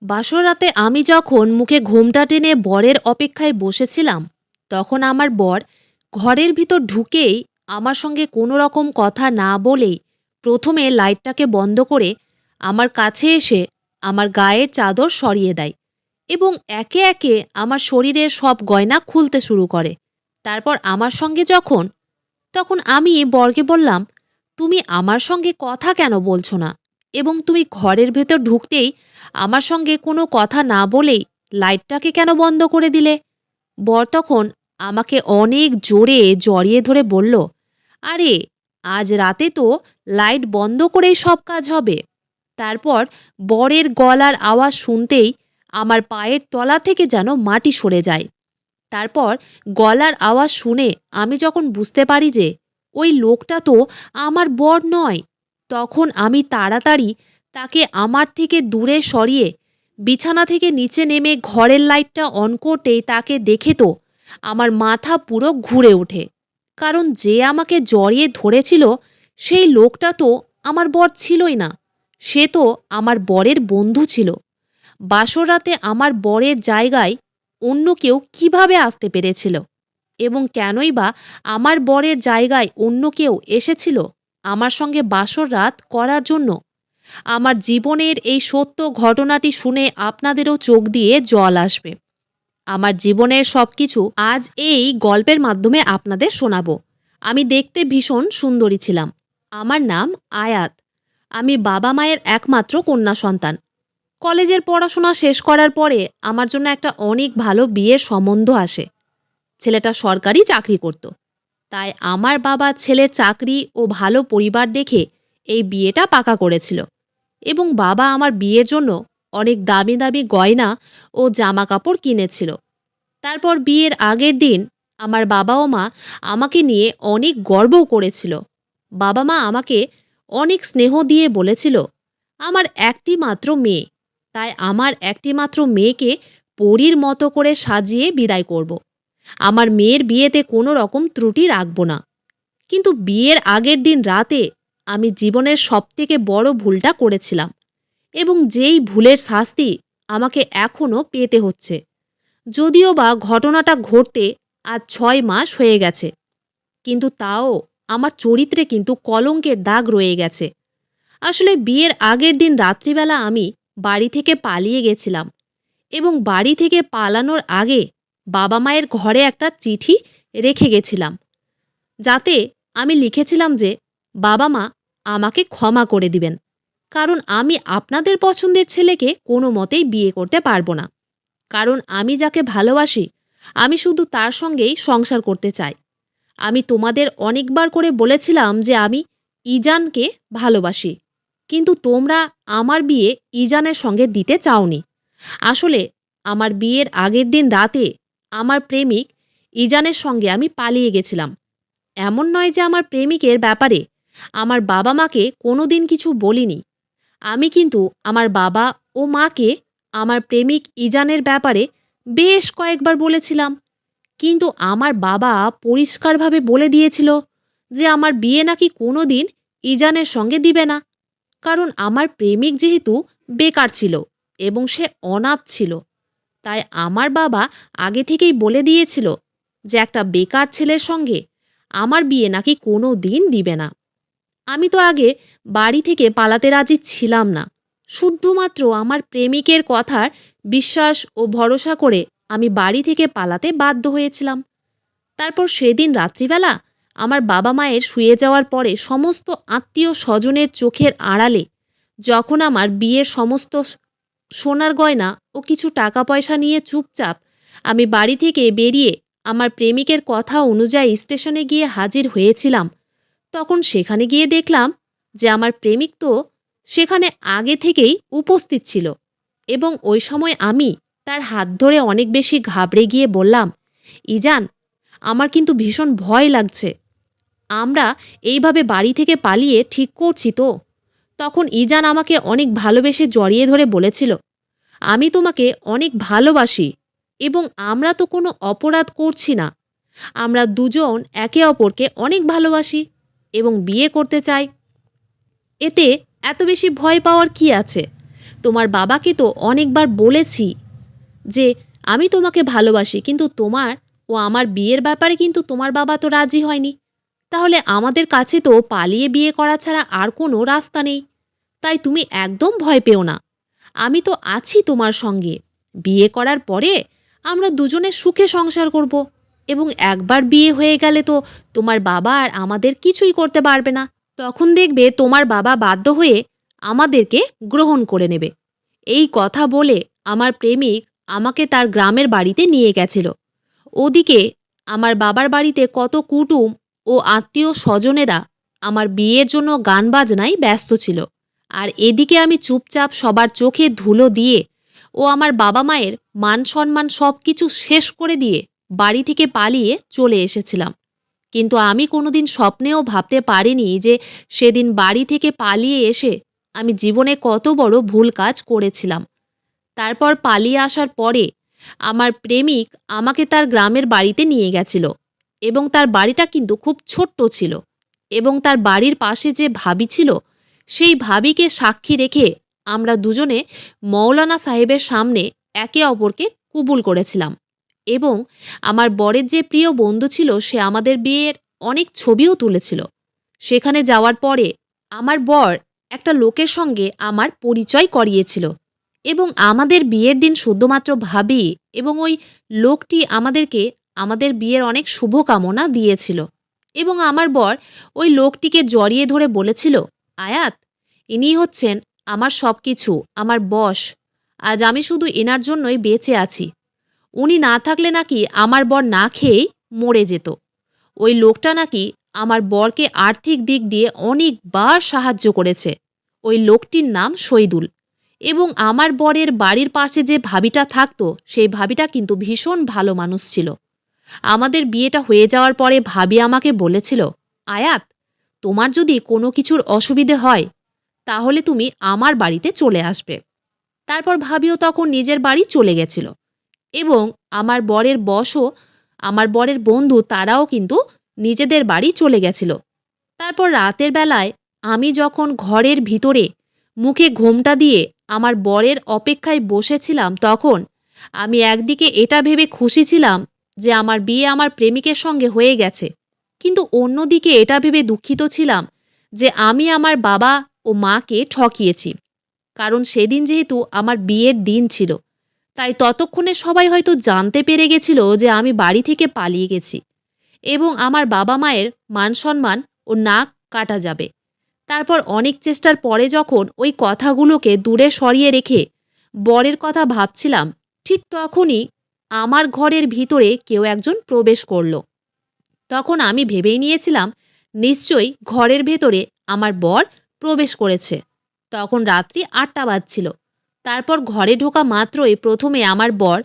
বাসর রাতে আমি যখন মুখে ঘোমটা টেনে বরের অপেক্ষায় বসেছিলাম, তখন আমার বর ঘরের ভিতর ঢুকেই আমার সঙ্গে কোনো রকম কথা না বলেই প্রথমে লাইটটাকে বন্ধ করে আমার কাছে এসে আমার গায়ের চাদর সরিয়ে দেয় এবং একে একে আমার শরীরের সব গয়না খুলতে শুরু করে। তারপর আমার সঙ্গে তখন আমি বরকে বললাম, তুমি আমার সঙ্গে কথা কেন বলছো না? এবং তুমি ঘরের ভেতর ঢুকতেই আমার সঙ্গে কোনো কথা না বলেই লাইটটাকে কেন বন্ধ করে দিলে? বর তখন আমাকে অনেক জোরে জড়িয়ে ধরে বলল, আরে, আজ রাতে তো লাইট বন্ধ করেই সব কাজ হবে। তারপর বরের গলার আওয়াজ শুনতেই আমার পায়ের তলা থেকে যেন মাটি সরে যায়। তারপর গলার আওয়াজ শুনে আমি যখন বুঝতে পারি যে ওই লোকটা তো আমার বর নয়, তখন আমি তাড়াতাড়ি তাকে আমার থেকে দূরে সরিয়ে বিছানা থেকে নিচে নেমে ঘরের লাইটটা অন করতেই তাকে দেখে তো আমার মাথা পুরো ঘুরে ওঠে। কারণ যে আমাকে জড়িয়ে ধরেছিল সেই লোকটা তো আমার বর ছিলই না, সে তো আমার বরের বন্ধু ছিল। বাসর রাতে আমার বরের জায়গায় অন্য কেউ কিভাবে আসতে পেরেছিল? এবং কেনই বা আমার বরের জায়গায় অন্য কেউ এসেছিল আমার সঙ্গে বাসর রাত করার জন্য? আমার জীবনের এই সত্য ঘটনাটি শুনে আপনাদেরও চোখ দিয়ে জল আসবে। আমার জীবনের সবকিছু আজ এই গল্পের মাধ্যমে আপনাদের শোনাবো। আমি দেখতে ভীষণ সুন্দরী ছিলাম। আমার নাম আয়াত। আমি বাবা মায়ের একমাত্র কন্যা সন্তান। কলেজের পড়াশোনা শেষ করার পরে আমার জন্য একটা অনেক ভালো বিয়ের সম্বন্ধ আসে। ছেলেটা সরকারি চাকরি করত। তাই আমার বাবা ছেলের চাকরি ও ভালো পরিবার দেখে এই বিয়েটা পাকা করেছিল এবং বাবা আমার বিয়ের জন্য অনেক দামি দামি গয়না ও জামা কাপড় কিনেছিল। তারপর বিয়ের আগের দিন আমার বাবা ও মা আমাকে নিয়ে অনেক গর্বও করেছিল। বাবা মা আমাকে অনেক স্নেহ দিয়ে বলেছিল, আমার একটি মাত্র মেয়ে, তাই আমার একটি মাত্র মেয়েকে পরীর মতো করে সাজিয়ে বিদায় করব। আমার মেয়ের বিয়েতে কোনো রকম ত্রুটি রাখব না। কিন্তু বিয়ের আগের দিন রাতে আমি জীবনের সবথেকে বড় ভুলটা করেছিলাম এবং যেই ভুলের শাস্তি আমাকে এখনও পেতে হচ্ছে। যদিও বা ঘটনাটা ঘটতে আজ 6 মাস হয়ে গেছে, কিন্তু তাও আমার চরিত্রে কিন্তু কলঙ্কের দাগ রয়ে গেছে। আসলে বিয়ের আগের দিন রাত্রিবেলা আমি বাড়ি থেকে পালিয়ে গেছিলাম এবং বাড়ি থেকে পালানোর আগে বাবা মায়ের ঘরে একটা চিঠি রেখে গেছিলাম, যাতে আমি লিখেছিলাম যে বাবা মা আমাকে ক্ষমা করে দিবেন, কারণ আমি আপনাদের পছন্দের ছেলেকে কোনো মতেই বিয়ে করতে পারবো না। কারণ আমি যাকে ভালোবাসি আমি শুধু তার সঙ্গেই সংসার করতে চাই। আমি তোমাদের অনেকবার করে বলেছিলাম যে আমি ইজানকে ভালোবাসি, কিন্তু তোমরা আমার বিয়ে ইজানের সঙ্গে দিতে চাওনি। আসলে আমার বিয়ের আগের দিন রাতে আমার প্রেমিক ইজানের সঙ্গে আমি পালিয়ে গেছিলাম। এমন নয় যে আমার প্রেমিকের ব্যাপারে আমার বাবা মাকে কোনোদিন কিছু বলিনি। আমি কিন্তু আমার বাবা ও মাকে আমার প্রেমিক ইজানের ব্যাপারে বেশ কয়েকবার বলেছিলাম, কিন্তু আমার বাবা পরিষ্কারভাবে বলে দিয়েছিল যে আমার বিয়ে নাকি কোনো দিন ইজানের সঙ্গে দিবে না, কারণ আমার প্রেমিক যেহেতু বেকার ছিল এবং সে অনাথ ছিল। তাই আমার বাবা আগে থেকেই বলে দিয়েছিল যে একটা বেকার ছেলের সঙ্গে আমার বিয়ে নাকি কোনো দিন দিবে না। আমি তো আগে বাড়ি থেকে পালাতে রাজি ছিলাম না। শুধুমাত্র আমার প্রেমিকের কথার বিশ্বাস ও ভরসা করে আমি বাড়ি থেকে পালাতে বাধ্য হয়েছিলাম। তারপর সেদিন রাত্রিবেলা আমার বাবা মায়ের শুয়ে যাওয়ার পরে সমস্ত আত্মীয় স্বজনের চোখের আড়ালে যখন আমার বিয়ের সমস্ত সোনার গয়না ও কিছু টাকা পয়সা নিয়ে চুপচাপ আমি বাড়ি থেকে বেরিয়ে আমার প্রেমিকের কথা অনুযায়ী স্টেশনে গিয়ে হাজির হয়েছিলাম, তখন সেখানে গিয়ে দেখলাম যে আমার প্রেমিক তো সেখানে আগে থেকেই উপস্থিত ছিল এবং ওই সময় আমি তার হাত ধরে অনেক বেশি ঘাবড়ে গিয়ে বললাম, ইজান, আমার কিন্তু ভীষণ ভয় লাগছে। আমরা এইভাবে বাড়ি থেকে পালিয়ে ঠিক করছি তো? তখন ইজান আমাকে অনেক ভালোবেসে জড়িয়ে ধরে বলেছিল, আমি তোমাকে অনেক ভালোবাসি এবং আমরা তো কোনো অপরাধ করছি না। আমরা দুজন একে অপরকে অনেক ভালোবাসি এবং বিয়ে করতে চাই। এতে এত বেশি ভয় পাওয়ার কি আছে? তোমার বাবাকে তো অনেকবার বলেছি যে আমি তোমাকে ভালোবাসি, কিন্তু তোমার ও আমার বিয়ের ব্যাপারে কিন্তু তোমার বাবা তো রাজি হয়নি। তাহলে আমাদের কাছে তো পালিয়ে বিয়ে করা ছাড়া আর কোনো রাস্তা নেই। তাই তুমি একদম ভয় পেও না। আমি তো আছি তোমার সঙ্গে। বিয়ে করার পরে আমরা দুজনে সুখে সংসার করব, এবং একবার বিয়ে হয়ে গেলে তো তোমার বাবা আর আমাদের কিছুই করতে পারবে না। তখন দেখবে তোমার বাবা বাধ্য হয়ে আমাদেরকে গ্রহণ করে নেবে। এই কথা বলে আমার প্রেমিক আমাকে তার গ্রামের বাড়িতে নিয়ে গেছিল। ওদিকে আমার বাবার বাড়িতে কত কুটুম ও আত্মীয় স্বজনেরা আমার বিয়ের জন্য গান বাজনায় ব্যস্ত ছিল। আর এদিকে আমি চুপচাপ সবার চোখে ধুলো দিয়ে ও আমার বাবা মায়ের মান সম্মান সব কিছু শেষ করে দিয়ে বাড়ি থেকে পালিয়ে চলে এসেছিলাম। কিন্তু আমি কোনোদিন স্বপ্নেও ভাবতে পারিনি যে সেদিন বাড়ি থেকে পালিয়ে এসে আমি জীবনে কত বড় ভুল কাজ করেছিলাম। তারপর পালিয়ে আসার পরে আমার প্রেমিক আমাকে তার গ্রামের বাড়িতে নিয়ে গেছিল, এবং তার বাড়িটা কিন্তু খুব ছোট্ট ছিল, এবং তার বাড়ির পাশে যে ভাবি ছিল সেই ভাবিকে সাক্ষী রেখে আমরা দুজনে মৌলানা সাহেবের সামনে একে অপরকে কবুল করেছিলাম। এবং আমার বরের যে প্রিয় বন্ধু ছিল সে আমাদের বিয়ের অনেক ছবিও তুলেছিল। সেখানে যাওয়ার পরে আমার বর একটা লোকের সঙ্গে আমার পরিচয় করিয়েছিল, এবং আমাদের বিয়ের দিন শুধুমাত্র ভাবি এবং ওই লোকটি আমাদেরকে আমাদের বিয়ের অনেক শুভকামনা দিয়েছিল। এবং আমার বর ওই লোকটিকে জড়িয়ে ধরে বলেছিল, আয়াত, ইনি হচ্ছেন আমার সব কিছু, আমার বস। আজ আমি শুধু এনার জন্যই বেঁচে আছি। উনি না থাকলে নাকি আমার বর না খেয়েই মরে যেত। ওই লোকটা নাকি আমার বরকে আর্থিক দিক দিয়ে অনেকবার সাহায্য করেছে। ওই লোকটির নাম শহীদুল। এবং আমার বরের বাড়ির পাশে যে ভাবিটা থাকতো সেই ভাবিটা কিন্তু ভীষণ ভালো মানুষ ছিল। আমাদের বিয়েটা হয়ে যাওয়ার পরে ভাবি আমাকে বলেছিল, আয়াত, তোমার যদি কোনো কিছুর অসুবিধে হয় তাহলে তুমি আমার বাড়িতে চলে আসবে। তারপর ভাবিও তখন নিজের বাড়ি চলে গেছিল, এবং আমার বরের বসও, আমার বরের বন্ধু তারাও কিন্তু নিজেদের বাড়ি চলে গেছিল। তারপর রাতের বেলায় আমি যখন ঘরের ভিতরে মুখে ঘোমটা দিয়ে আমার বরের অপেক্ষায় বসেছিলাম, তখন আমি একদিকে এটা ভেবে খুশি ছিলাম যে আমার বিয়ে আমার প্রেমিকের সঙ্গে হয়ে গেছে, কিন্তু অন্যদিকে এটা ভেবে দুঃখিত ছিলাম যে আমি আমার বাবা ও মাকে ঠকিয়েছি। কারণ সেদিন যেহেতু আমার বিয়ের দিন ছিল, তাই ততক্ষণে সবাই হয়তো জানতে পেরে গেছিল যে আমি বাড়ি থেকে পালিয়ে গেছি, এবং আমার বাবা মায়ের মান সম্মান ও নাক কাটা যাবে। তারপর অনেক চেষ্টার পরে যখন ওই কথাগুলোকে দূরে সরিয়ে রেখে বরের কথা ভাবছিলাম, ঠিক তখনই আমার ঘরের ভিতরে কেউ একজন প্রবেশ করলো। তখন আমি ভেবেই নিয়েছিলাম নিশ্চয়ই ঘরের ভেতরে আমার বর প্রবেশ করেছে। তখন রাত্রি ৮টা বাজছিল। তারপর ঘরে ঢোকা মাত্রই প্রথমে আমার বর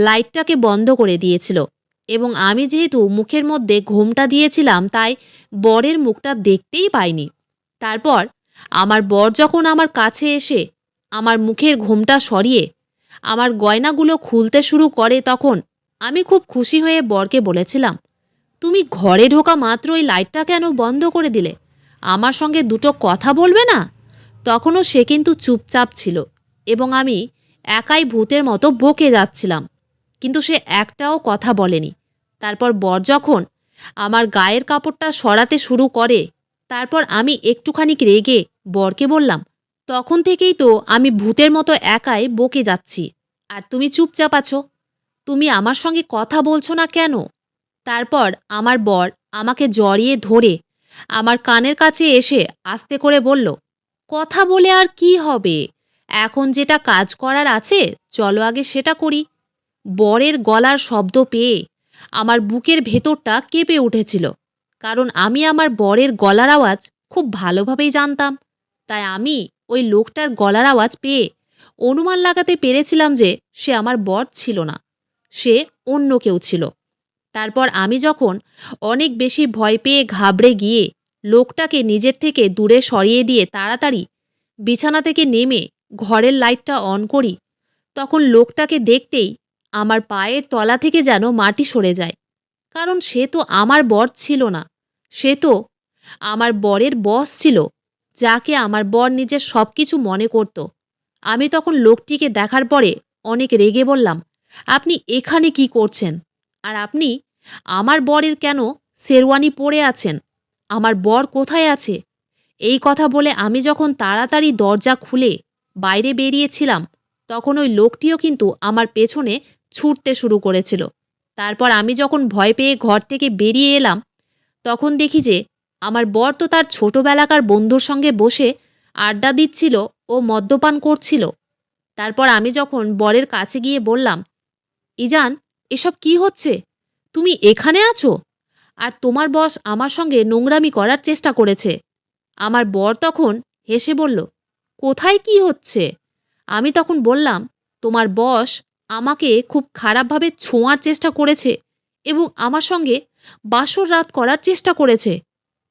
লাইটটাকে বন্ধ করে দিয়েছিল, এবং আমি যেহেতু মুখের মধ্যে ঘোমটা দিয়েছিলাম তাই বরের মুখটা দেখতেই পাইনি। তারপর আমার বর যখন আমার কাছে এসে আমার মুখের ঘোমটা সরিয়ে আমার গয়নাগুলো খুলতে শুরু করে, তখন আমি খুব খুশি হয়ে বরকে বলেছিলাম, তুমি ঘরে ঢোকা মাত্রই লাইটটা কেন বন্ধ করে দিলে? আমার সঙ্গে দুটো কথা বলবে না? তখনও সে কিন্তু চুপচাপ ছিল, এবং আমি একাই ভূতের মতো বকে যাচ্ছিলাম, কিন্তু সে একটাও কথা বলেনি। তারপর বর যখন আমার গায়ের কাপড়টা সরাতে শুরু করে, তারপর আমি একটুখানি রেগে বরকে বললাম, তখন থেকেই তো আমি ভূতের মতো একাই বকে যাচ্ছি, আর তুমি চুপচাপ আছো। তুমি আমার সঙ্গে কথা বলছো না কেন? তারপর আমার বর আমাকে জড়িয়ে ধরে আমার কানের কাছে এসে আস্তে করে বলল, কথা বলে আর কি হবে? এখন যেটা কাজ করার আছে চলো আগে সেটা করি। বরের গলার শব্দ পেয়ে আমার বুকের ভেতরটা কেঁপে উঠেছিল, কারণ আমি আমার বরের গলার আওয়াজ খুব ভালোভাবেই জানতাম। তাই আমি ওই লোকটার গলার আওয়াজ পেয়ে অনুমান লাগাতে পেরেছিলাম যে সে আমার বর ছিল না, সে অন্য কেউ ছিল। তারপর আমি যখন অনেক বেশি ভয় পেয়ে ঘাবড়ে গিয়ে লোকটাকে নিজের থেকে দূরে সরিয়ে দিয়ে তাড়াতাড়ি বিছানা থেকে নেমে ঘরের লাইটটা অন করি, তখন লোকটাকে দেখতেই আমার পায়ের তলা থেকে যেন মাটি সরে যায়। কারণ সে তো আমার বর ছিল না, সে তো আমার বরের বস ছিল, যাকে আমার বর নিজের সব কিছু মনে করত। আমি তখন লোকটিকে দেখার পরে অনেক রেগে বললাম, "আপনি এখানে কি করছেন? আর আপনি আমার বরের কেন শেরওয়ানি পরে আছেন? আমার বর কোথায় আছে?" এই কথা বলে আমি যখন তাড়াতাড়ি দরজা খুলে বাইরে বেরিয়েছিলাম, তখন ওই লোকটিও কিন্তু আমার পেছনে ছুটতে শুরু করেছিল। তারপর আমি যখন ভয় পেয়ে ঘর থেকে বেরিয়ে এলাম, তখন দেখি যে আমার বর তো তার ছোটবেলাকার বন্ধুর সঙ্গে বসে আড্ডা দিচ্ছিল ও মদ্যপান করছিল। তারপর আমি যখন বরের কাছে গিয়ে বললাম, "ইজান, এসব কি হচ্ছে? তুমি এখানে আছো? আর তোমার বস আমার সঙ্গে নোংরামি করার চেষ্টা করেছে।" আমার বর তখন হেসে বলল, "কোথায় কি হচ্ছে?" আমি তখন বললাম, "তোমার বস আমাকে খুব খারাপভাবে ছোঁয়ার চেষ্টা করেছে এবং আমার সঙ্গে বাসর রাত করার চেষ্টা করেছে।"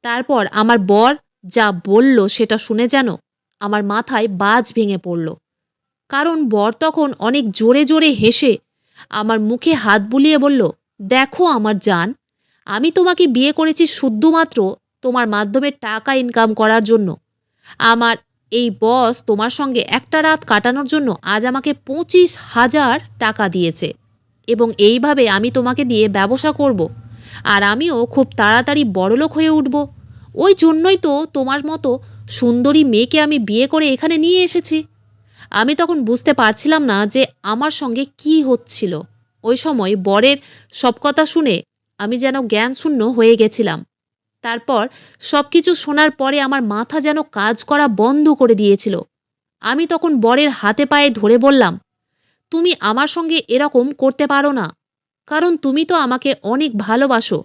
তারপর আমার বর যা বলল সেটা শুনে যেন আমার মাথায় বাজ ভেঙে পড়ল। কারণ বর তখন অনেক জোরে জোরে হেসে আমার মুখে হাত বুলিয়ে বলল, "দেখো আমার জান, আমি তোমাকে বিয়ে করেছি শুধুমাত্র তোমার মাধ্যমে টাকা ইনকাম করার জন্য। আমার এই বস তোমার সঙ্গে একটা রাত কাটানোর জন্য আজ আমাকে 25,000 টাকা দিয়েছে এবং এইভাবে আমি তোমাকে দিয়ে ব্যবসা করব। আর আমিও খুব তাড়াতাড়ি বড়লোক হয়ে উঠব। ওই জন্যই তো তোমার মতো সুন্দরী মেয়েকে আমি বিয়ে করে এখানে নিয়ে এসেছি।" আমি তখন বুঝতে পারছিলাম না যে আমার সঙ্গে কি হচ্ছিল। ওই সময় বরের সব কথা শুনে আমি যেন জ্ঞানশূন্য হয়ে গেছিলাম। তারপর সবকিছু শোনার পরে আমার মাথা যেন কাজ করা বন্ধ করে দিয়েছিল। আমি তখন বরের হাতে পায়ে ধরে বললাম, "তুমি আমার সঙ্গে এরকম করতে পারো না। কারণ তুমি তো আমাকে অনেক ভালোবাসো।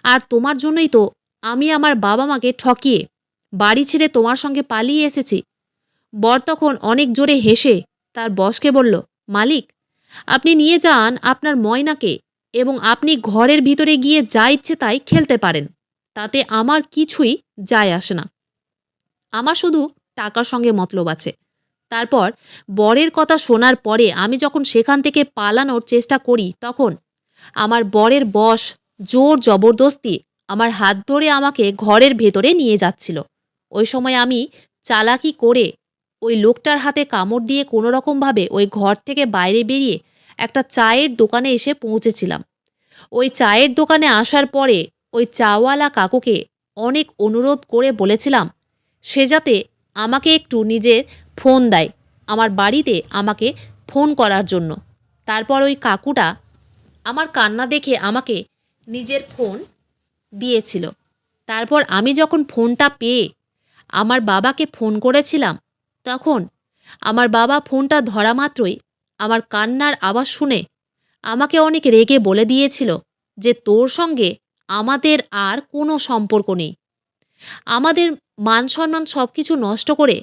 আর তোমার জন্যই তো আমি আমার বাবা-মাকে ঠকিয়ে বাড়ি ছেড়ে তোমার সঙ্গে পালিয়ে এসেছি।" বর তখন অনেক জোরে হেসে তার বসকে বলল, "মালিক, আপনি নিয়ে যান আপনার ময়নাকে এবং আপনি ঘরের ভিতরে গিয়ে যা ইচ্ছে তাই খেলতে পারেন। তাতে আমার কিছুই যায় আসে না। আমার শুধু টাকার সঙ্গে মতলব আছে।" তারপর বরের কথা শোনার পরে আমি যখন সেখান থেকে পালানোর চেষ্টা করি, তখন আমার বরের বস জোর জবরদস্তি আমার হাত ধরে আমাকে ঘরের ভেতরে নিয়ে যাচ্ছিল। ওই সময় আমি চালাকি করে ওই লোকটার হাতে কামড় দিয়ে কোনো রকমভাবে ওই ঘর থেকে বাইরে বেরিয়ে একটা চায়ের দোকানে এসে পৌঁছেছিলাম। ওই চায়ের দোকানে আসার পরে ওই চাওয়ালা কাকুকে অনেক অনুরোধ করে বলেছিলাম সে যাতে আমাকে একটু নিজের ফোন দেয়, আমার বাড়িতে আমাকে ফোন করার জন্য। তারপর ওই কাকুটা আমার কান্না দেখে আমাকে নিজের ফোন দিয়েছিল। তারপর আমি যখন ফোনটা পেয়ে আমার বাবাকে ফোন করেছিলাম, তখন আমার বাবা ফোনটা ধরা মাত্রই আমার কান্নার আওয়াজ শুনে আমাকে অনেক রেগে বলে দিয়েছিল যে, "তোর সঙ্গে আমাদের আর কোনো সম্পর্ক নেই। আমাদের মান-সম্মান সবকিছু নষ্ট করে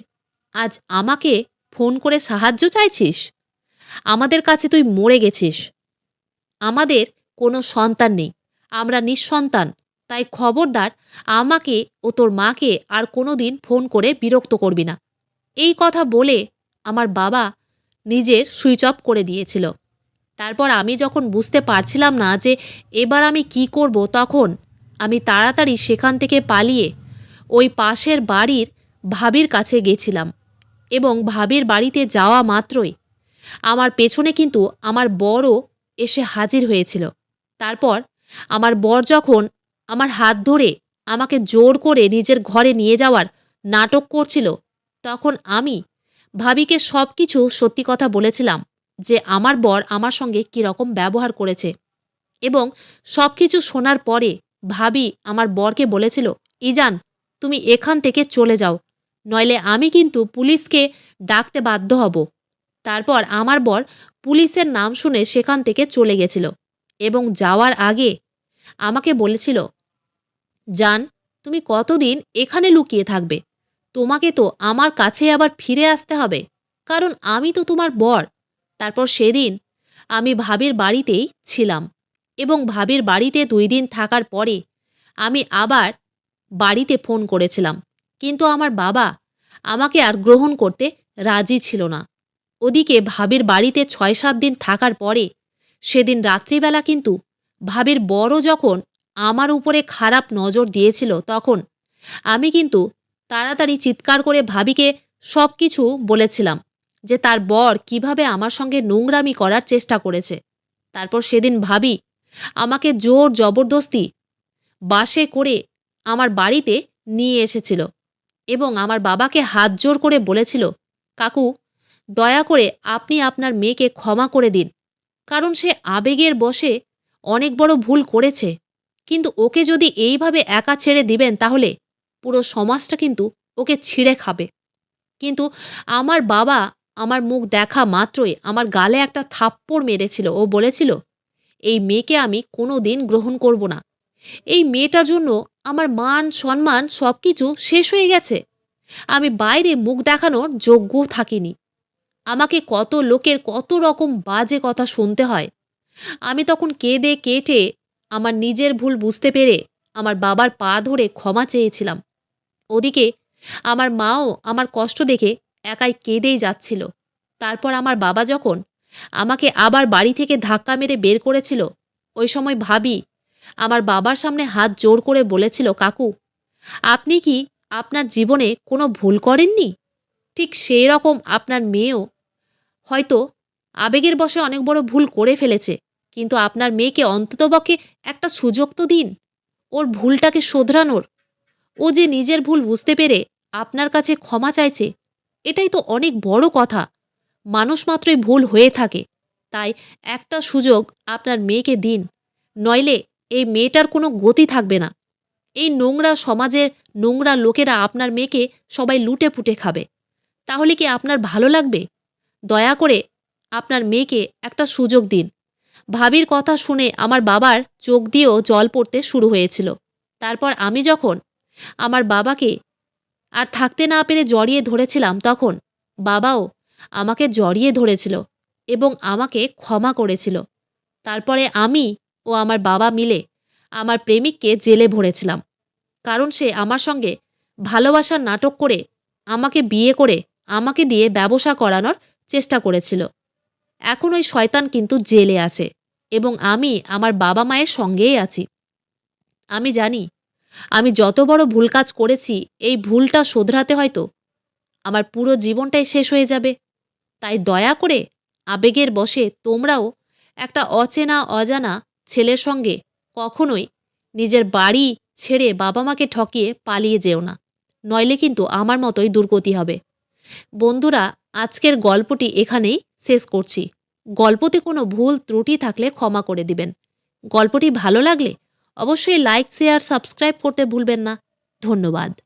আজ আমাকে ফোন করে সাহায্য চাইছিস? আমাদের কাছে তুই মরে গেছিস। আমাদের কোনো সন্তান নেই। আমরা নিঃসন্তান। তাই খবরদার আমাকে ও তোর মাকে আর কোনোদিন ফোন করে বিরক্ত করবি না।" এই কথা বলে আমার বাবা নিজের সুইচ অফ করে দিয়েছিল। তারপর আমি যখন বুঝতে পারছিলাম না যে এবার আমি কি করব, তখন আমি তাড়াতাড়ি সেখান থেকে পালিয়ে ওই পাশের বাড়ির ভাবির কাছে গেছিলাম এবং ভাবির বাড়িতে যাওয়া মাত্রই আমার পেছনে কিন্তু আমার বরও এসে হাজির হয়েছিল। তারপর আমার বর যখন আমার হাত ধরে আমাকে জোর করে নিজের ঘরে নিয়ে যাওয়ার নাটক করছিল, তখন আমি ভাবিকে সব কিছু সত্যি কথা বলেছিলাম যে আমার বর আমার সঙ্গে কীরকম ব্যবহার করেছে। এবং সব কিছু শোনার পরে ভাবি আমার বরকে বলেছিল, "ইজান, তুমি এখান থেকে চলে যাও, নইলে আমি কিন্তু পুলিশকে ডাকতে বাধ্য হব।" তারপর আমার বর পুলিশের নাম শুনে সেখান থেকে চলে গেছিল এবং যাওয়ার আগে আমাকে বলেছিল, "জান, তুমি কতদিন এখানে লুকিয়ে থাকবে? তোমাকে তো আমার কাছে আবার ফিরে আসতে হবে, কারণ আমি তো তোমার বর।" তারপর সেদিন আমি ভাবির বাড়িতেই ছিলাম এবং ভাবির বাড়িতে ২ দিন থাকার পরে আমি আবার বাড়িতে ফোন করেছিলাম। কিন্তু আমার বাবা আমাকে আর গ্রহণ করতে রাজি ছিল না। ওদিকে ভাবির বাড়িতে ৬-৭ দিন থাকার পরে সেদিন রাত্রিবেলা কিন্তু ভাবির বরও যখন আমার উপরে খারাপ নজর দিয়েছিল, তখন আমি কিন্তু তাড়াতাড়ি চিৎকার করে ভাবিকে সব কিছু বলেছিলাম। যে তার বর কিভাবে আমার সঙ্গে নোংরামি করার চেষ্টা করেছে। তারপর সেদিন ভাবি আমাকে জোর জবরদস্তি বাসে করে আমার বাড়িতে নিয়ে এসেছিল এবং আমার বাবাকে হাত জোড় করে বলেছিল, "কাকু, দয়া করে আপনি আপনার মেয়েকে ক্ষমা করে দিন। কারণ সে আবেগের বশে অনেক বড় ভুল করেছে। কিন্তু ওকে যদি এইভাবে একা ছেড়ে দিবেন তাহলে পুরো সমাজটা কিন্তু ওকে ছিঁড়ে খাবে।" কিন্তু আমার বাবা আমার মুখ দেখা মাত্রই আমার গালে একটা থাপ্পড় মেরেছিল ও বলেছিল, "এই মেয়েকে আমি কোনোদিন গ্রহণ করব না। এই মেয়েটার জন্য আমার মান, সম্মান সবকিছু শেষ হয়ে গেছে। আমি বাইরে মুখ দেখানোর যোগ্যও থাকিনি। আমাকে কত লোকের কত রকম বাজে কথা শুনতে হয়।" আমি তখন কেঁদে কেটে আমার নিজের ভুল বুঝতে পেরে আমার বাবার পা ধরে ক্ষমা চেয়েছিলাম। ওদিকে আমার মাও আমার কষ্ট দেখে একাই কেঁদেই যাচ্ছিল। তারপর আমার বাবা যখন আমাকে আবার বাড়ি থেকে ধাক্কা মেরে বের করেছিল, ওই সময় ভাবি আমার বাবার সামনে হাত জোড় করে বলেছিল, "কাকু, আপনি কি আপনার জীবনে কোনো ভুল করেননি? ঠিক সেই রকম আপনার মেয়েও হয়তো আবেগের বশে অনেক বড় ভুল করে ফেলেছে। কিন্তু আপনার মেয়েকে অন্ততপক্ষে একটা সুযোগ তো দিন, ওর ভুলটাকে শোধরানোর। ও যে নিজের ভুল বুঝতে পেরে আপনার কাছে ক্ষমা চাইছে, এটাই তো অনেক বড় কথা। মানুষ মাত্রই ভুল হয়ে থাকে। তাই একটা সুযোগ আপনার মেয়েকে দিন। নইলে এই মেয়েটার কোনো গতি থাকবে না। এই নোংরা সমাজের নোংরা লোকেরা আপনার মেয়েকে সবাই লুটে-পুটে খাবে। তাহলে কি আপনার ভালো লাগবে? দয়া করে আপনার মেয়েকে একটা সুযোগ দিন।" ভাবির কথা শুনে আমার বাবার চোখ দিয়েও জল পড়তে শুরু হয়েছিল। তারপর আমি যখন আমার বাবাকে আর থাকতে না পেরে জড়িয়ে ধরেছিলাম, তখন বাবাও আমাকে জড়িয়ে ধরেছিল এবং আমাকে ক্ষমা করেছিল। তারপরে আমি ও আমার বাবা মিলে আমার প্রেমিককে জেলে ভরেছিলাম। কারণ সে আমার সঙ্গে ভালোবাসার নাটক করে আমাকে বিয়ে করে আমাকে দিয়ে ব্যবসা করানোর চেষ্টা করেছিল। এখন ওই শয়তান কিন্তু জেলে আছে এবং আমি আমার বাবা-মায়ের সঙ্গেই আছি। আমি জানি আমি যত বড় ভুল কাজ করেছি, এই ভুলটা শোধরাতে হয়তো আমার পুরো জীবনটাই শেষ হয়ে যাবে। তাই দয়া করে আবেগের বশে তোমরাও একটা অচেনা অজানা ছেলের সঙ্গে কখনোই নিজের বাড়ি ছেড়ে বাবা-মাকে ঠকিয়ে পালিয়ে যেও না। নইলে কিন্তু আমার মতোই দুর্গতি হবে। বন্ধুরা, আজকের গল্পটি এখানেই শেষ করছি। গল্পতে কোনো ভুল ত্রুটি থাকলে ক্ষমা করে দিবেন। গল্পটি ভালো লাগলে অবশ্যই লাইক, শেয়ার, সাবস্ক্রাইব করতে ভুলবেন না। ধন্যবাদ।